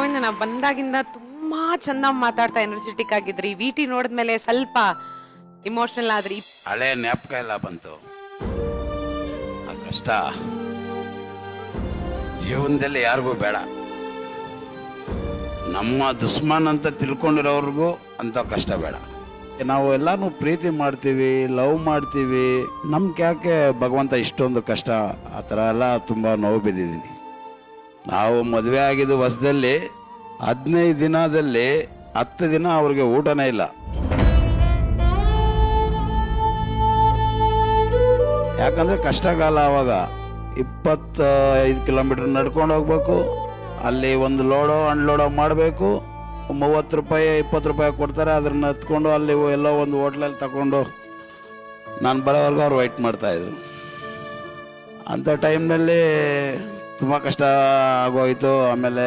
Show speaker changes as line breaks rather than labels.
ಗೋವಿಂದ, ನಾವು ಬಂದಾಗಿಂದ ತುಂಬಾ ಚಂದ ಮಾತಾಡ್ತಾ ಎನರ್ಜೆಟಿಕ್ ಆಗಿದ್ರಿ. ವಿಟಿ ನೋಡಿದ್ಮೇಲೆ ಸ್ವಲ್ಪ ಇಮೋಷನಲ್ ಆದ್ರಿ.
ಹಳೆ ಜ್ಞಾಪಕ ಎಲ್ಲ ಬಂತು. ಆ ಕಷ್ಟ ಜೀವನದಲ್ಲಿ ಯಾರಿಗೂ ಬೇಡ. ನಮ್ಮ ದುಶ್ಮನ್ ಅಂತ ತಿಳ್ಕೊಂಡಿರೋರ್ಗೂ ಅಂತ ಕಷ್ಟ ಬೇಡ. ನಾವು ಎಲ್ಲಾನು ಪ್ರೀತಿ ಮಾಡ್ತೀವಿ, ಲವ್ ಮಾಡ್ತೀವಿ, ನಮ್ಗೆ ಯಾಕೆ ಭಗವಂತ ಇಷ್ಟೊಂದು ಕಷ್ಟ? ಆ ಥರ ಎಲ್ಲ ತುಂಬ ನೋವು ಬಿದ್ದಿದ್ದೀನಿ. ನಾವು ಮದುವೆ ಆಗಿದ್ದು ಹೊಸದಲ್ಲಿ 15 ದಿನದಲ್ಲಿ 10 ದಿನ ಅವ್ರಿಗೆ ಊಟನೇ ಇಲ್ಲ. ಯಾಕಂದರೆ ಕಷ್ಟಕಾಲ. ಅವಾಗ 25 ಕಿಲೋಮೀಟರ್ ನಡ್ಕೊಂಡು ಹೋಗ್ಬೇಕು. ಅಲ್ಲಿ ಒಂದು ಲೋಡೋ ಅನ್ಲೋಡೋ ಮಾಡಬೇಕು. 30 ರೂಪಾಯಿ 20 ರೂಪಾಯಿ ಕೊಡ್ತಾರೆ. ಅದನ್ನ ಹತ್ಕೊಂಡು ಅಲ್ಲಿ ಎಲ್ಲೋ ಒಂದು ಹೋಟ್ಲಲ್ಲಿ ತಗೊಂಡು ನಾನು ಬರೋವರೆಗೂ ಅವ್ರು ವೆಯ್ಟ್ ಮಾಡ್ತಾಯಿದ್ರು. ಅಂಥ ಟೈಮ್ನಲ್ಲಿ ತುಂಬ ಕಷ್ಟ ಆಗೋಯಿತು. ಆಮೇಲೆ